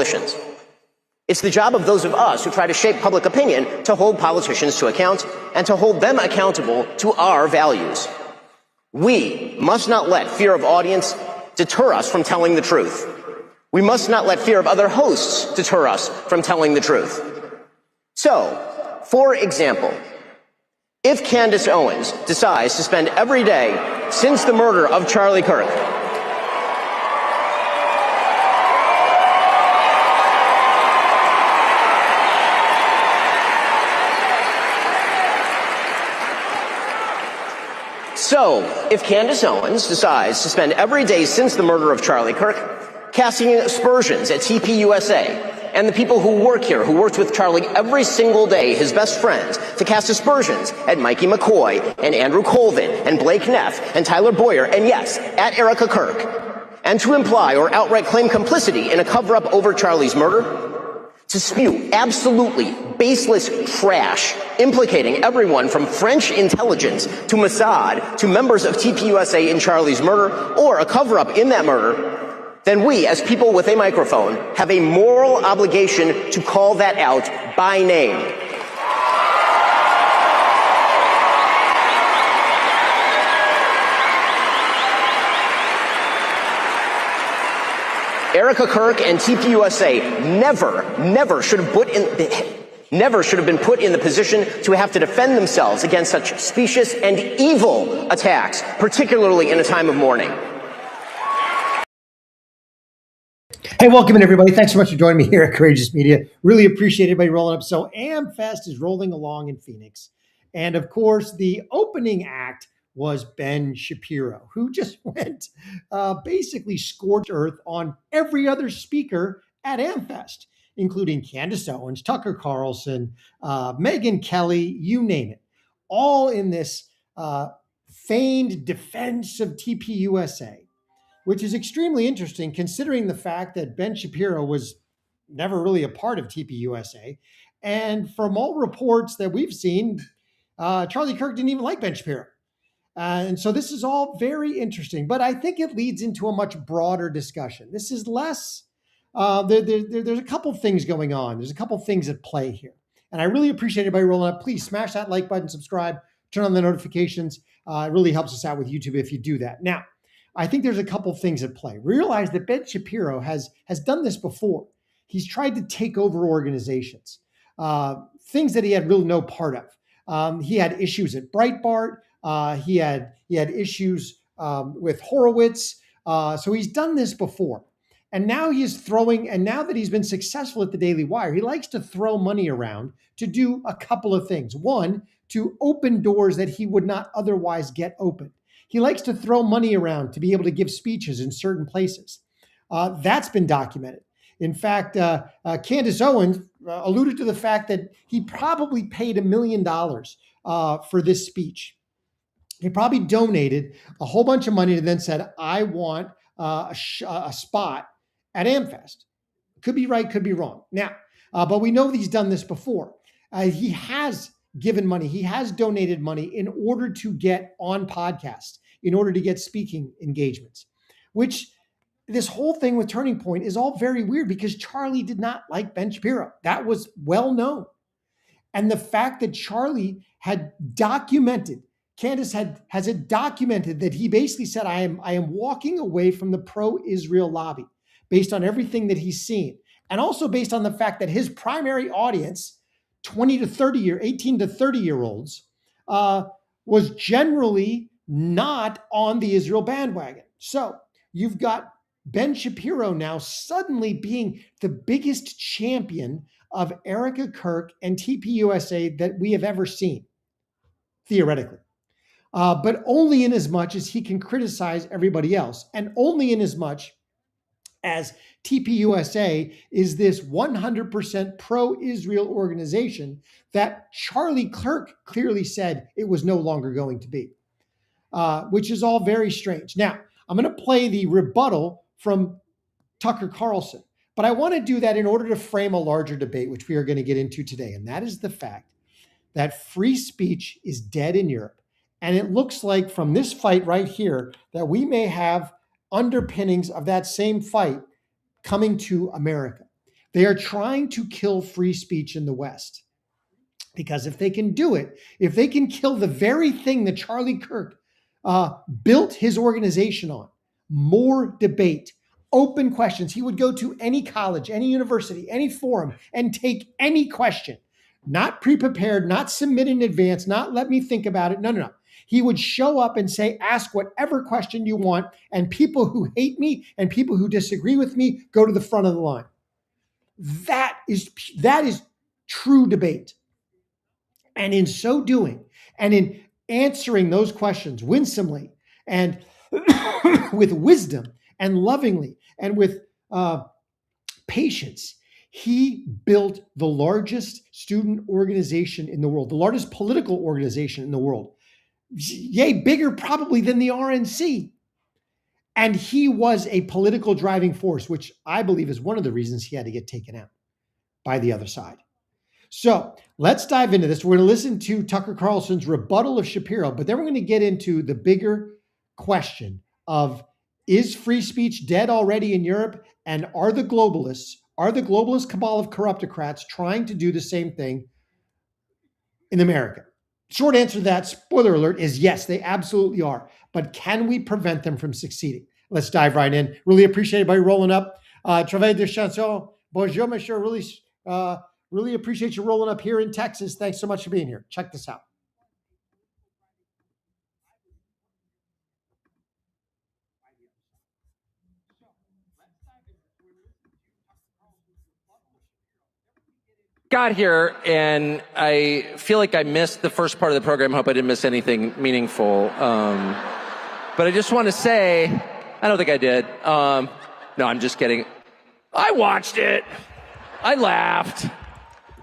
coalitions. It's the job of those of us who try to shape public opinion to hold politicians to account and to hold them accountable to our values. We must not let fear of audience deter us from telling the truth. We must not let fear of other hosts deter us from telling the truth. So, for example, if Candace Owens decides to spend every day since the murder of Charlie Kirk if Candace Owens decides to spend every day since the murder of Charlie Kirk casting aspersions at TPUSA and the people who work here, who worked with Charlie every single day, his best friends, to cast aspersions at Mikey McCoy and Andrew Colvin and Blake Neff and Tyler Boyer, and yes, at Erica Kirk, and to imply or outright claim complicity in a cover-up over Charlie's murder, to spew absolutely baseless trash implicating everyone from French intelligence to Mossad to members of TPUSA in Charlie's murder or a cover-up in that murder, then we, as people with a microphone, have a moral obligation to call that out by name. Erica Kirk and TPUSA never should have been put in the position to have to defend themselves against such specious and evil attacks, particularly in a time of mourning. Hey, welcome in, everybody. Thanks so much for joining me here at Courageous Media. Really appreciate everybody rolling up. So AmFEST is rolling along in Phoenix. And of course, the opening act was Ben Shapiro, who just went basically scorched earth on every other speaker at AmFEST, including Candace Owens, Tucker Carlson, Megyn Kelly, you name it, all in this feigned defense of TPUSA, which is extremely interesting considering the fact that Ben Shapiro was never really a part of TPUSA. And from all reports that we've seen, Charlie Kirk didn't even like Ben Shapiro. And so this is all very interesting, but I think it leads into a much broader discussion. This is less, there's a couple things going on. There's a couple things at play here. And I really appreciate everybody rolling up. Please smash that like button, subscribe, turn on the notifications. It really helps us out with YouTube if you do that. Now, I think there's a couple things at play. Realize that Ben Shapiro has done this before. He's tried to take over organizations, things that he had really no part of. He had issues at Breitbart. He had issues with Horowitz. So he's done this before. And now now that he's been successful at the Daily Wire, he likes to throw money around to do a couple of things. One, to open doors that he would not otherwise get open. He likes to throw money around to be able to give speeches in certain places. That's been documented. In fact, Candace Owens alluded to the fact that he probably paid $1 million for this speech. He probably donated a whole bunch of money and then said, I want a spot at AmFEST. Could be right, could be wrong. Now, but we know that he's done this before. He has given money. He has donated money in order to get on podcasts, in order to get speaking engagements, which this whole thing with Turning Point is all very weird because Charlie did not like Ben Shapiro. That was well known. And the fact that Charlie had documented, Candace has it documented that he basically said, I am walking away from the pro-Israel lobby based on everything that he's seen. And also based on the fact that his primary audience, 18 to 30 year olds, was generally not on the Israel bandwagon. So you've got Ben Shapiro now suddenly being the biggest champion of Erica Kirk and TPUSA that we have ever seen, theoretically. But only in as much as he can criticize everybody else, and only in as much as TPUSA is this 100% pro-Israel organization that Charlie Kirk clearly said it was no longer going to be, which is all very strange. Now, I'm going to play the rebuttal from Tucker Carlson, but I want to do that in order to frame a larger debate, which we are going to get into today, and that is the fact that free speech is dead in Europe. And it looks like from this fight right here that we may have underpinnings of that same fight coming to America. They are trying to kill free speech in the West. Because if they can do it, if they can kill the very thing that Charlie Kirk built his organization on, more debate, open questions. He would go to any college, any university, any forum, and take any question, not pre-prepared, not submit in advance, not let me think about it. No. He would show up and say, ask whatever question you want, and people who hate me and people who disagree with me go to the front of the line. That is true debate. And in so doing, and in answering those questions winsomely and with wisdom and lovingly and with patience, he built the largest student organization in the world, the largest political organization in the world. Yay, bigger probably than the RNC. And he was a political driving force, which I believe is one of the reasons he had to get taken out by the other side. So let's dive into this. We're going to listen to Tucker Carlson's rebuttal of Shapiro, but then we're going to get into the bigger question of, is free speech dead already in Europe? And are the globalists cabal of corruptocrats trying to do the same thing in America? Short answer to that, spoiler alert, is yes, they absolutely are. But can we prevent them from succeeding? Let's dive right in. Really appreciate everybody rolling up. Travail de chanson. Bonjour, monsieur. Really appreciate you rolling up here in Texas. Thanks so much for being here. Check this out. Got here, and I feel like I missed the first part of the program. Hope I didn't miss anything meaningful. But I just want to say, I don't think I did. No, I'm just kidding. I watched it. I laughed.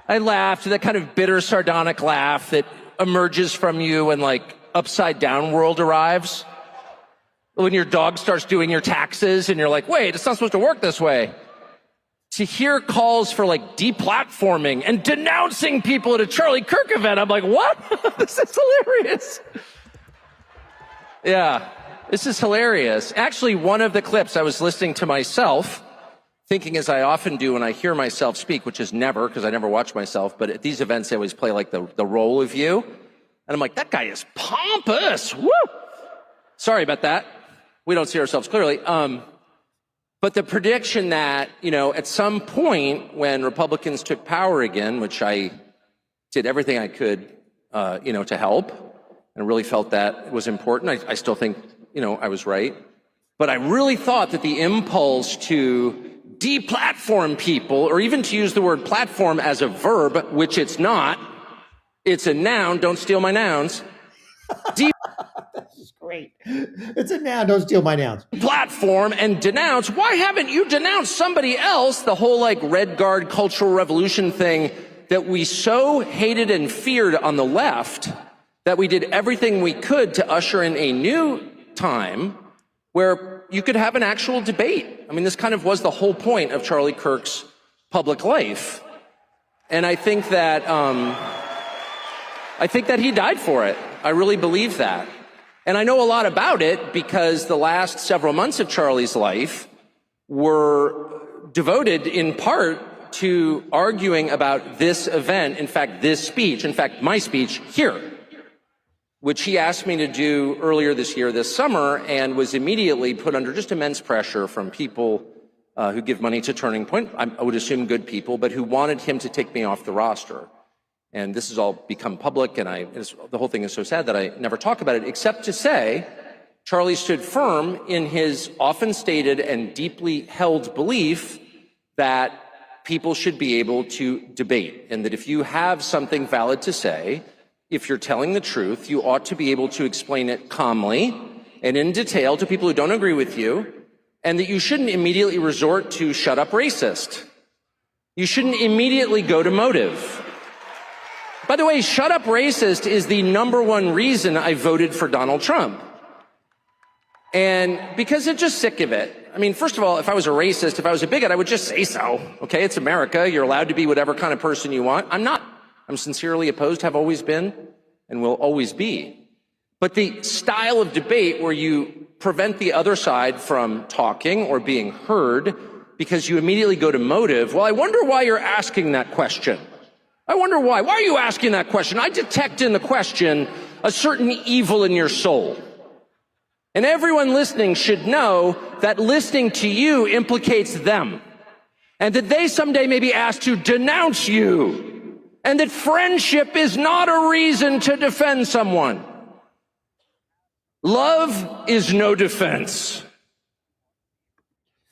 That kind of bitter, sardonic laugh that emerges from you when, like, Upside Down World arrives. When your dog starts doing your taxes and you're like, wait, it's not supposed to work this way. To hear calls for, like, deplatforming and denouncing people at a Charlie Kirk event, I'm like, what? This is hilarious. Yeah, this is hilarious. Actually, one of the clips, I was listening to myself, thinking as I often do when I hear myself speak, which is never, because I never watch myself, but at these events, they always play, like, the role of you. And I'm like, that guy is pompous. Woo! Sorry about that. We don't see ourselves clearly. But the prediction that, at some point when Republicans took power again, which I did everything I could, to help, and really felt that was important. I still think, I was right. But I really thought that the impulse to deplatform people, or even to use the word platform as a verb, which it's not, it's a noun, don't steal my nouns. This is great. It's a noun, don't steal my nouns. Platform and denounce. Why haven't you denounced somebody else? The whole, like, Red Guard Cultural Revolution thing that we so hated and feared on the left that we did everything we could to usher in a new time where you could have an actual debate. I mean, this kind of was the whole point of Charlie Kirk's public life. And I think that he died for it. I really believe that. And I know a lot about it because the last several months of Charlie's life were devoted in part to arguing about this event, in fact, this speech, in fact, my speech here, which he asked me to do earlier this year, this summer, and was immediately put under just immense pressure from people who give money to Turning Point, I would assume good people, but who wanted him to take me off the roster. And this has all become public, and the whole thing is so sad that I never talk about it, except to say Charlie stood firm in his often stated and deeply held belief that people should be able to debate, and that if you have something valid to say, if you're telling the truth, you ought to be able to explain it calmly and in detail to people who don't agree with you, and that you shouldn't immediately resort to shut up racist. You shouldn't immediately go to motive. By the way, shut up racist is the #1 reason I voted for Donald Trump. And because I'm just sick of it. I mean, first of all, if I was a racist, if I was a bigot, I would just say so. Okay, it's America. You're allowed to be whatever kind of person you want. I'm not. I'm sincerely opposed, have always been, and will always be. But the style of debate where you prevent the other side from talking or being heard because you immediately go to motive. Well, I wonder why you're asking that question. I wonder why. Why are you asking that question? I detect in the question a certain evil in your soul. And everyone listening should know that listening to you implicates them, and that they someday may be asked to denounce you, and that friendship is not a reason to defend someone. Love is no defense.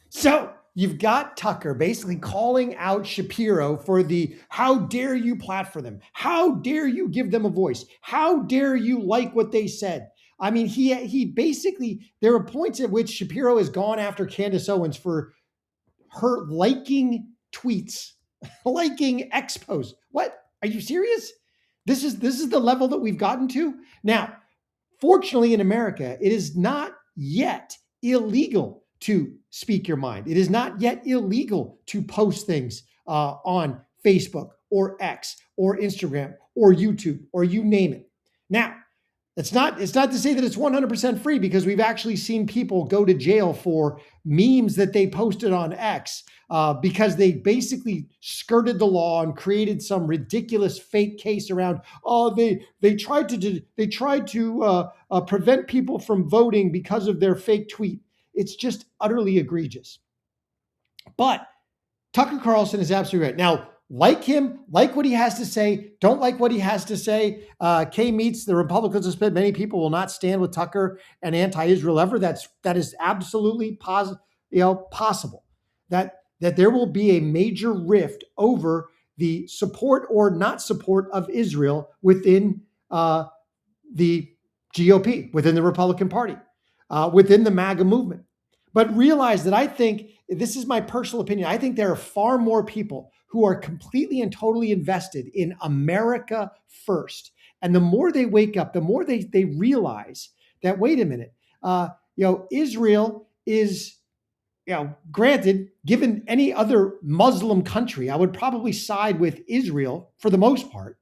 So you've got Tucker basically calling out Shapiro for the how dare you platform them? How dare you give them a voice? How dare you like what they said? I mean, he basically, there are points at which Shapiro has gone after Candace Owens for her liking tweets, liking expos. What? Are you serious? This is the level that we've gotten to. Now, fortunately in America, it is not yet illegal to speak your mind. It is not yet illegal to post things on Facebook or X or Instagram or YouTube or you name it. Now, it's not to say that it's 100% free, because we've actually seen people go to jail for memes that they posted on X because they basically skirted the law and created some ridiculous fake case around, they tried to prevent people from voting because of their fake tweet. It's just utterly egregious. But Tucker Carlson is absolutely right. Now, like him, like what he has to say, don't like what he has to say. K meets the Republicans have split. Many people will not stand with Tucker and anti-Israel ever. That is absolutely possible. That there will be a major rift over the support or not support of Israel within the GOP, within the Republican Party, within the MAGA movement. But realize that I think, this is my personal opinion, I think there are far more people who are completely and totally invested in America first. And the more they wake up, the more they realize that, wait a minute, Israel is, granted, given any other Muslim country, I would probably side with Israel for the most part.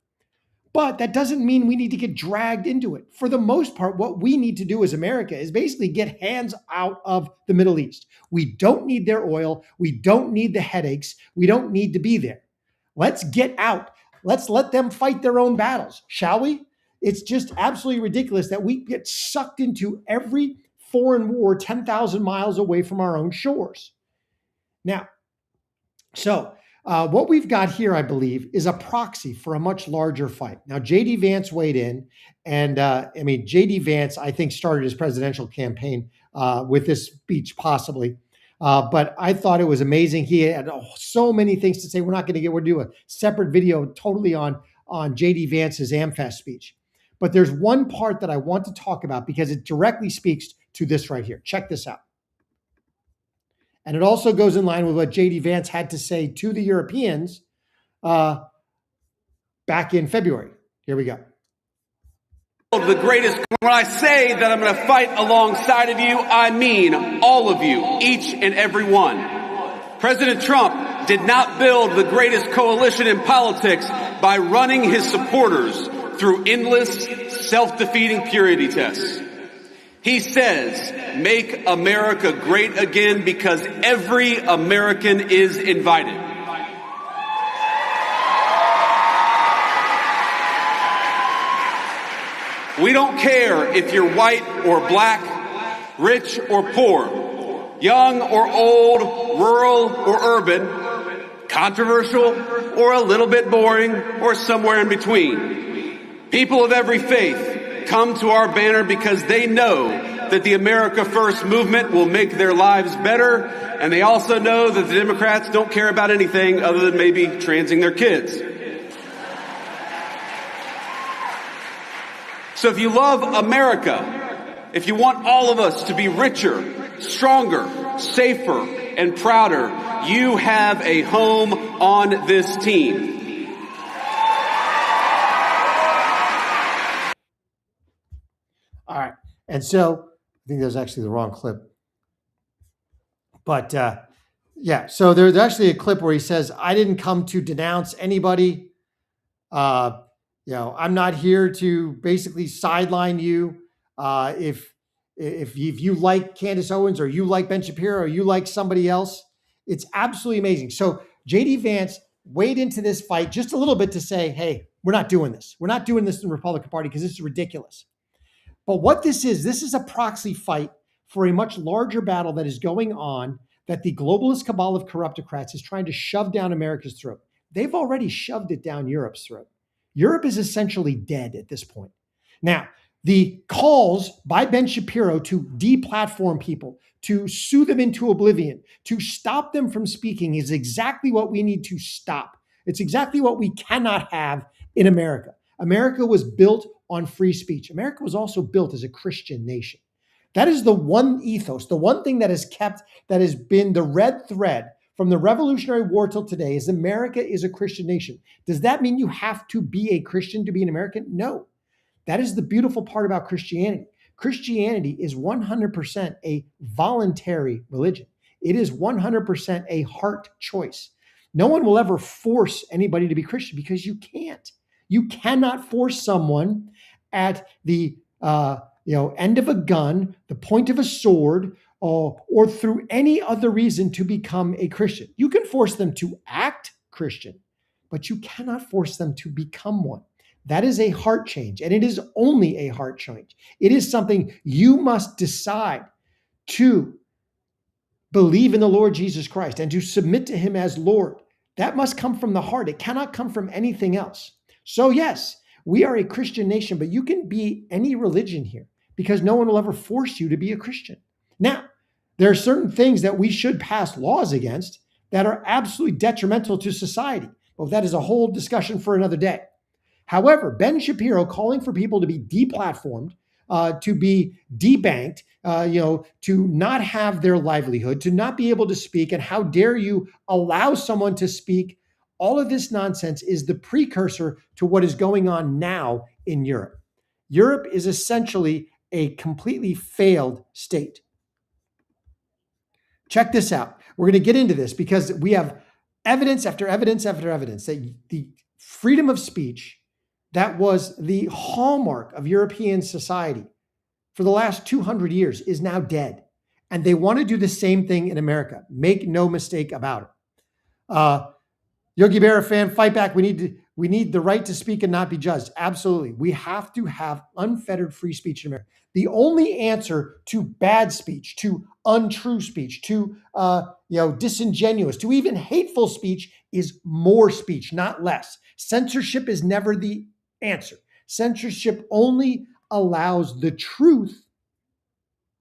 But that doesn't mean we need to get dragged into it. For the most part, what we need to do as America is basically get hands out of the Middle East. We don't need their oil. We don't need the headaches. We don't need to be there. Let's get out. Let's let them fight their own battles, shall we? It's just absolutely ridiculous that we get sucked into every foreign war 10,000 miles away from our own shores. Now, what we've got here, I believe, is a proxy for a much larger fight. Now, J.D. Vance weighed in, and J.D. Vance, I think, started his presidential campaign with this speech, possibly. But I thought it was amazing. He had so many things to say. We're going to do a separate video totally on J.D. Vance's AmFEST speech. But there's one part that I want to talk about because it directly speaks to this right here. Check this out. And it also goes in line with what J.D. Vance had to say to the Europeans back in February. Here we go. The greatest. When I say that I'm going to fight alongside of you, I mean all of you, each and every one. President Trump did not build the greatest coalition in politics by running his supporters through endless, self-defeating purity tests. He says, make America great again because every American is invited. We don't care if you're white or black, rich or poor, young or old, rural or urban, controversial or a little bit boring or somewhere in between. People of every faith come to our banner because they know that the America First movement will make their lives better, and they also know that the Democrats don't care about anything other than maybe transing their kids. So if you love America, if you want all of us to be richer, stronger, safer, and prouder, you have a home on this team. All right. And so I think that was actually the wrong clip. But so there's actually a clip where he says, I didn't come to denounce anybody. I'm not here to basically sideline you. If you like Candace Owens or you like Ben Shapiro or you like somebody else, It's absolutely amazing. So J.D. Vance weighed into this fight just a little bit to say, hey, we're not doing this. We're not doing this in the Republican Party because this is ridiculous. But what this is a proxy fight for a much larger battle that is going on that the globalist cabal of corruptocrats is trying to shove down America's throat. They've already shoved it down Europe's throat. Europe is essentially dead at this point. Now, the calls by Ben Shapiro to deplatform people, to sue them into oblivion, to stop them from speaking is exactly what we need to stop. It's exactly what we cannot have in America. America was built on free speech. America was also built as a Christian nation. That is the one ethos, the one thing that has been the red thread from the Revolutionary War till today is America is a Christian nation. Does that mean you have to be a Christian to be an American? No. That is the beautiful part about Christianity. Christianity is 100% a voluntary religion. It is 100% a heart choice. No one will ever force anybody to be Christian because you can't. You cannot force someone at the end of a gun, the point of a sword, or through any other reason to become a Christian. You can force them to act Christian, but you cannot force them to become one. That is a heart change, and it is only a heart change. It is something you must decide to believe in the Lord Jesus Christ and to submit to him as Lord. That must come from the heart. It cannot come from anything else. So yes, we are a Christian nation, but you can be any religion here because no one will ever force you to be a Christian. Now, there are certain things that we should pass laws against that are absolutely detrimental to society. Well, that is a whole discussion for another day. However, Ben Shapiro calling for people to be deplatformed, to be debanked, to not have their livelihood, to not be able to speak, and how dare you allow someone to speak, all of this nonsense is the precursor to what is going on now in Europe. Europe is essentially a completely failed state. Check this out. We're going to get into this because we have evidence after evidence after evidence that the freedom of speech that was the hallmark of European society for the last 200 years is now dead. And they want to do the same thing in America. Make no mistake about it. Yogi Berra fan, fight back. We need the right to speak and not be judged. Absolutely. We have to have unfettered free speech in America. The only answer to bad speech, to untrue speech, to disingenuous, to even hateful speech is more speech, not less. Censorship is never the answer. Censorship only allows the truth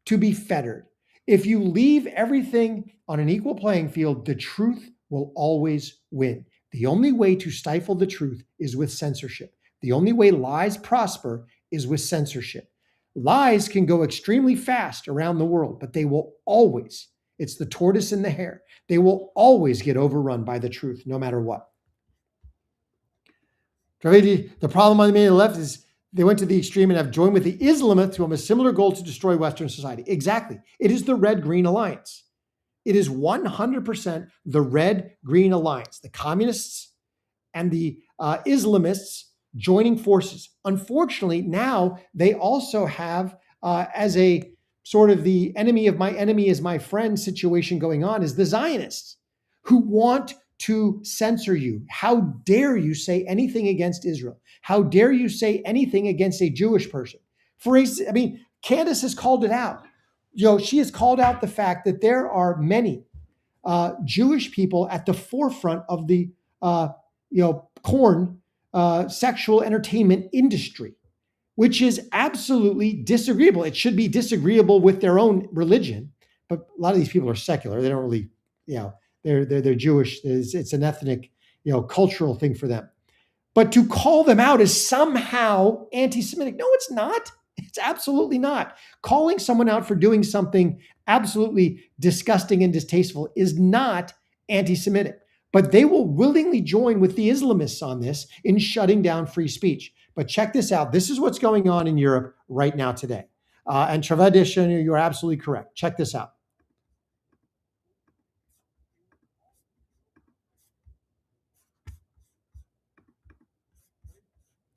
to be fettered. If you leave everything on an equal playing field, the truth will always win. The only way to stifle the truth is with censorship. The only way lies prosper is with censorship. Lies can go extremely fast around the world, but they will always, it's the tortoise and the hare, they will always get overrun by the truth, no matter what. The problem on the left is they went to the extreme and have joined with the Islamists who have a similar goal to destroy Western society. Exactly. It is the Red-Green Alliance. It is 100% the Red-Green Alliance, the communists and the Islamists joining forces. Unfortunately, now they also have, as a sort of the enemy of my enemy is my friend situation going on, is the Zionists who want to censor you. How dare you say anything against Israel? How dare you say anything against a Jewish person? Candace has called it out. She has called out the fact that there are many Jewish people at the forefront of the porn sexual entertainment industry, which is absolutely disagreeable. It should be disagreeable with their own religion, but a lot of these people are secular. They don't really, they're Jewish. It's an ethnic, cultural thing for them. But to call them out as somehow anti-Semitic, no, it's not. It's absolutely not. Calling someone out for doing something absolutely disgusting and distasteful is not anti-Semitic. But they will willingly join with the Islamists on this in shutting down free speech. But check this out. This is what's going on in Europe right now today. And Travadish, you're absolutely correct. Check this out.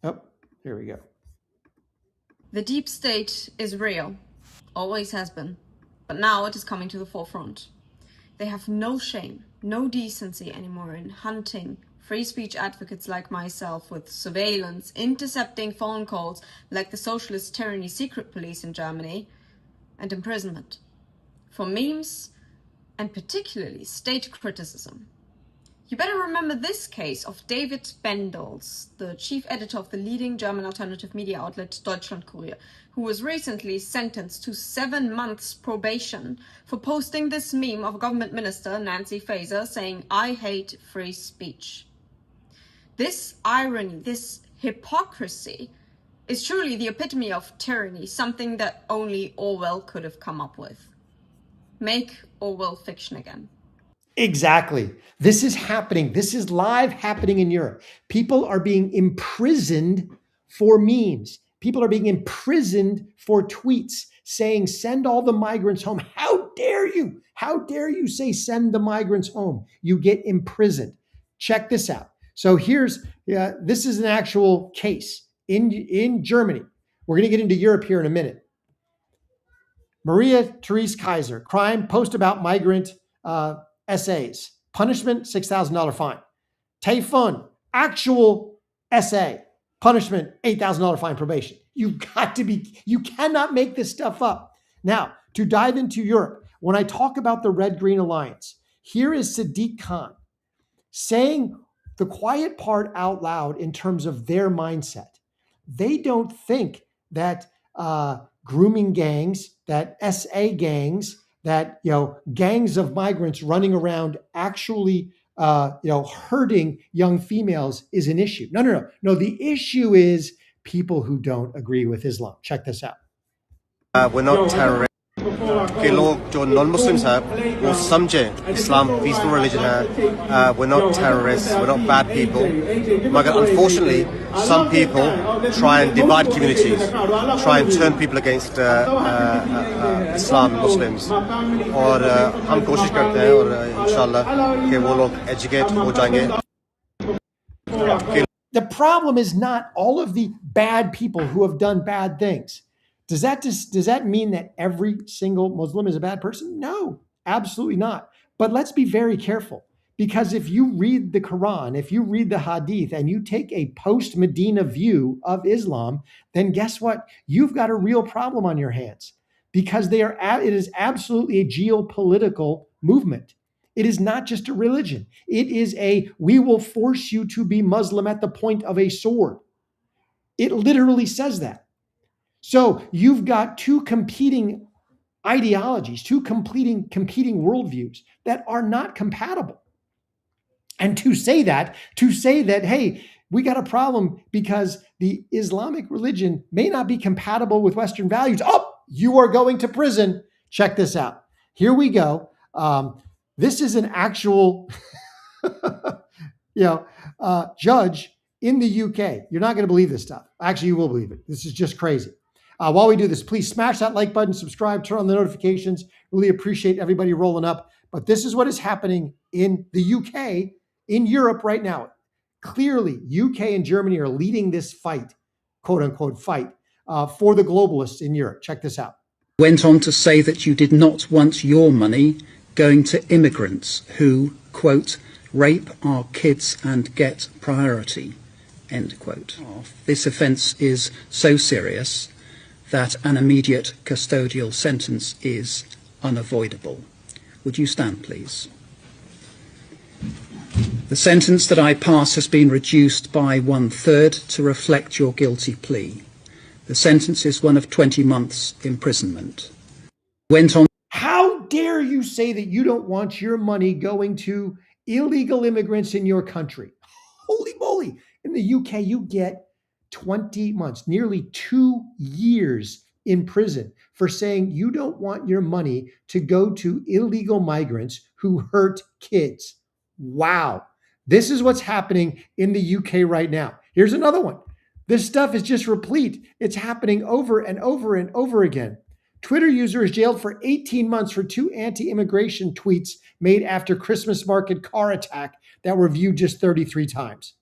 Oh, here we go. The deep state is real, always has been, but now it is coming to the forefront. They have no shame, no decency anymore in hunting free speech advocates like myself with surveillance, intercepting phone calls like the socialist tyranny secret police in Germany, and imprisonment for memes and particularly state criticism. You better remember this case of David Bendels, the chief editor of the leading German alternative media outlet Deutschlandkurier, who was recently sentenced to 7 months probation for posting this meme of government minister Nancy Faeser saying, "I hate free speech." This irony, this hypocrisy, is truly the epitome of tyranny, something that only Orwell could have come up with. Make Orwell fiction again. Exactly. This is happening. This is live happening in Europe. People are being imprisoned for memes. People are being imprisoned for tweets saying, send all the migrants home. How dare you? How dare you say, send the migrants home? You get imprisoned. Check this out. So this is an actual case in Germany. We're going to get into Europe here in a minute. Maria Therese Kaiser, crime, post about migrant essays, punishment, $6,000 fine. Taifun, actual essay, punishment, $8,000 fine, probation. You cannot make this stuff up. Now, to dive into Europe, when I talk about the Red-Green Alliance, here is Sadiq Khan saying the quiet part out loud in terms of their mindset. They don't think that grooming gangs, that SA gangs, that gangs of migrants running around actually hurting young females is an issue. No. The issue is people who don't agree with Islam. Check this out. We're not terrorists. कि लोग जो non-Muslims हैं वो समझे Islam peaceful religion है. We're not terrorists. We're not bad people. But unfortunately, some people try and divide communities, try and turn people against Islam, Muslims. और हम कोशिश करते हैं और इंशाल्लाह कि वो लोग educate हो जाएंगे. The problem is not all of the bad people who have done bad things. Does that mean that every single Muslim is a bad person? No, absolutely not. But let's be very careful, because if you read the Quran, if you read the Hadith, and you take a post-Medina view of Islam, then guess what? You've got a real problem on your hands, because it is absolutely a geopolitical movement. It is not just a religion. It is we will force you to be Muslim at the point of a sword. It literally says that. So you've got two competing ideologies, two competing worldviews that are not compatible. And to say that, hey, we got a problem because the Islamic religion may not be compatible with Western values. Oh, you are going to prison. Check this out. Here we go. This is an actual judge in the UK. You're not going to believe this stuff. Actually, you will believe it. This is just crazy. While we do this, please smash that like button, subscribe, turn on the notifications. Really appreciate everybody rolling up. But this is what is happening in the UK, in Europe right now. Clearly, UK and Germany are leading this fight, quote unquote fight, for the globalists in Europe. Check this out. Went on to say that you did not want your money going to immigrants who, quote, rape our kids and get priority, end quote. This offence is so serious that an immediate custodial sentence is unavoidable. Would you stand, please? The sentence that I pass has been reduced by 1/3 to reflect your guilty plea. The sentence is one of 20 months imprisonment. Went on. How dare you say that you don't want your money going to illegal immigrants in your country? Holy moly. In the UK, you get 20 months, nearly 2 years in prison for saying you don't want your money to go to illegal migrants who hurt kids. Wow. This is what's happening in the UK right now. Here's another one. This stuff is just replete. It's happening over and over and over again. Twitter user is jailed for 18 months for 2 anti-immigration tweets made after Christmas market car attack that were viewed just 33 times.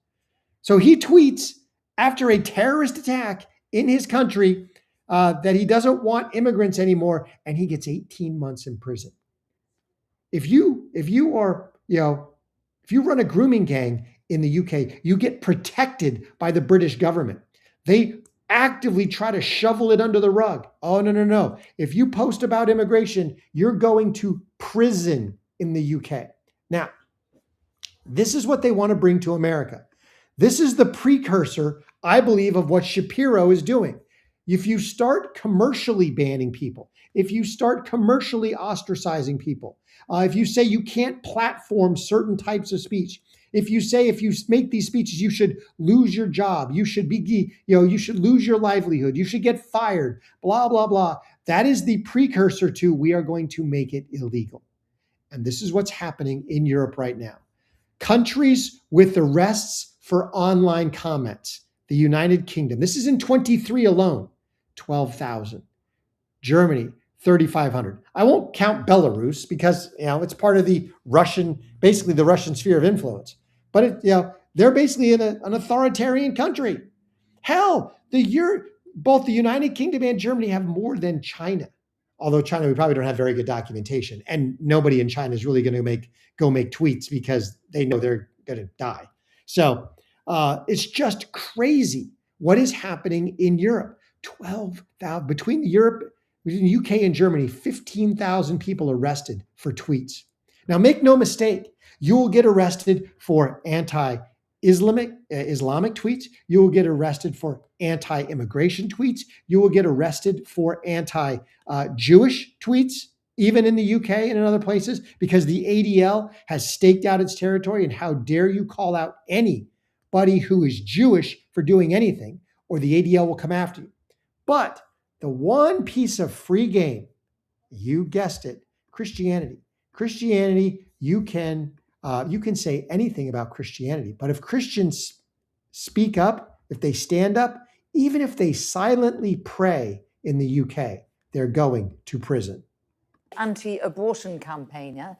So he tweets after a terrorist attack in his country that he doesn't want immigrants anymore, and he gets 18 months in prison. If you are, if you run a grooming gang in the UK, you get protected by the British government. They actively try to shovel it under the rug. Oh, no, no, no. If you post about immigration, you're going to prison in the UK. Now, this is what they want to bring to America. This is the precursor, I believe, of what Shapiro is doing. If you start commercially banning people, if you start commercially ostracizing people, if you say you can't platform certain types of speech, if you say if you make these speeches, you should lose your job, you should be, you should lose your livelihood, you should get fired, blah, blah, blah. That is the precursor to we are going to make it illegal. And this is what's happening in Europe right now. Countries with arrests for online comments. The United Kingdom, this is in 23 alone, 12,000. Germany, 3,500. I won't count Belarus because it's part of the Russian, basically the Russian sphere of influence. But they're basically in an authoritarian country. Hell, both the United Kingdom and Germany have more than China. Although China, we probably don't have very good documentation, and nobody in China is really going to go make tweets because they know they're going to die. So it's just crazy what is happening in Europe. 12,000 between the UK and Germany, 15,000 people arrested for tweets. Now, make no mistake, you will get arrested for anti-Islamic tweets. You will get arrested for anti-immigration tweets. You will get arrested for anti-Jewish tweets, even in the UK and in other places, because the ADL has staked out its territory. And how dare you call out anybody who is Jewish for doing anything, or the ADL will come after you. But the one piece of free game, you guessed it, Christianity. Christianity, you can say anything about Christianity, but if Christians speak up, if they stand up, even if they silently pray in the UK, they're going to prison. Anti-abortion campaigner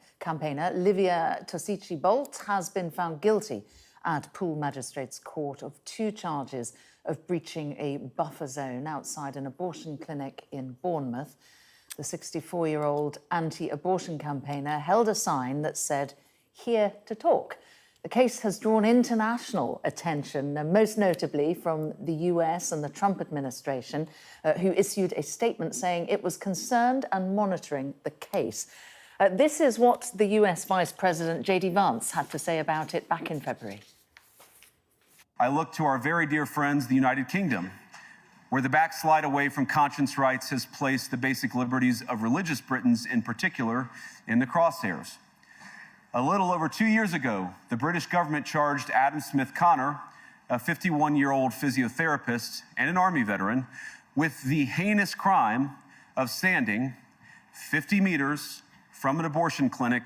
Livia Tosici-Bolt has been found guilty at Poole Magistrates Court of 2 charges of breaching a buffer zone outside an abortion clinic in Bournemouth. The 64-year-old anti-abortion campaigner held a sign that said, "Here to talk." The case has drawn international attention, most notably from the US and the Trump administration, who issued a statement saying it was concerned and monitoring the case. This is what the US Vice President J.D. Vance had to say about it back in February. I look to our very dear friends, the United Kingdom, where the backslide away from conscience rights has placed the basic liberties of religious Britons in particular in the crosshairs. A little over 2 years ago, the British government charged Adam Smith Connor, a 51-year-old physiotherapist and an Army veteran, with the heinous crime of standing 50 meters from an abortion clinic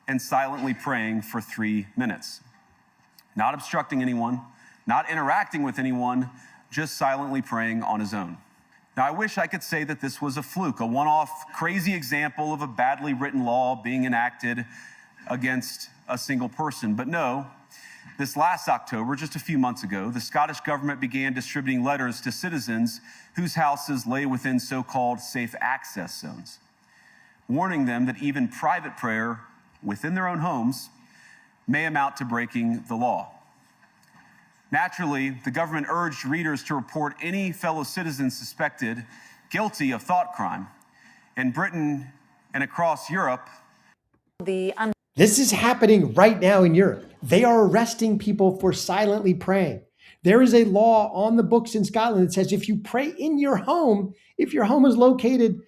and silently praying for 3 minutes. Not obstructing anyone, not interacting with anyone, just silently praying on his own. Now, I wish I could say that this was a fluke, a one-off crazy example of a badly written law being enacted against a single person. But no, this last October, just a few months ago, the Scottish government began distributing letters to citizens whose houses lay within so-called safe access zones, warning them that even private prayer within their own homes may amount to breaking the law. Naturally, the government urged readers to report any fellow citizens suspected guilty of thought crime. In Britain and across Europe, this is happening right now in Europe. They are arresting people for silently praying. There is a law on the books in Scotland that says if you pray in your home, if your home is located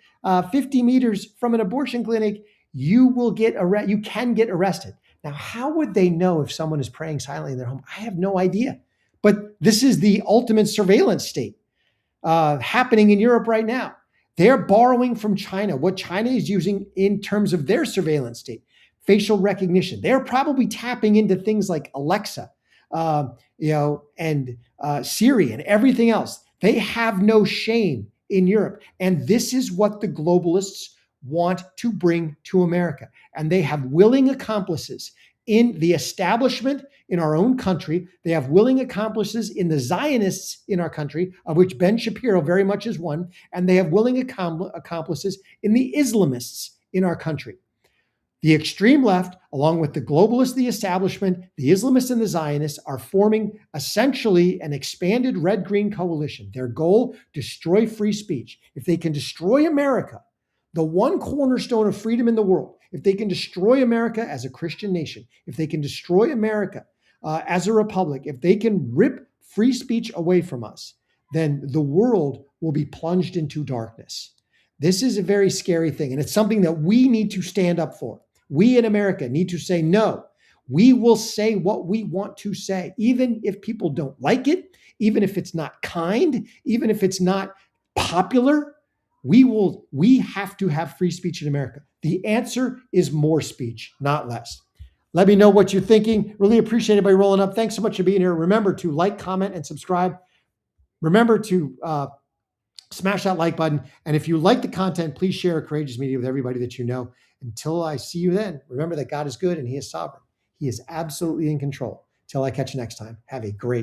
50 meters from an abortion clinic, you can get arrested. Now, how would they know if someone is praying silently in their home? I have no idea. But this is the ultimate surveillance state happening in Europe right now. They're borrowing from China what China is using in terms of their surveillance state. Facial recognition. They're probably tapping into things like Alexa, and Siri and everything else. They have no shame in Europe. And this is what the globalists want to bring to America. And they have willing accomplices in the establishment in our own country. They have willing accomplices in the Zionists in our country, of which Ben Shapiro very much is one. And they have willing accomplices in the Islamists in our country. The extreme left, along with the globalists, the establishment, the Islamists, and the Zionists, are forming essentially an expanded red-green coalition. Their goal, destroy free speech. If they can destroy America, the one cornerstone of freedom in the world, if they can destroy America as a Christian nation, if they can destroy America as a republic, if they can rip free speech away from us, then the world will be plunged into darkness. This is a very scary thing, and it's something that we need to stand up for. We in America need to say, no, we will say what we want to say, even if people don't like it, even if it's not kind, even if it's not popular. We have to have free speech in America. The answer is more speech, not less. Let me know what you're thinking. Really appreciate everybody rolling up. Thanks so much for being here. Remember to like, comment, and subscribe. Remember to smash that like button. And if you like the content, please share Courageous Media with everybody that you know. Until I see you then, remember that God is good and he is sovereign. He is absolutely in control. Till I catch you next time, have a great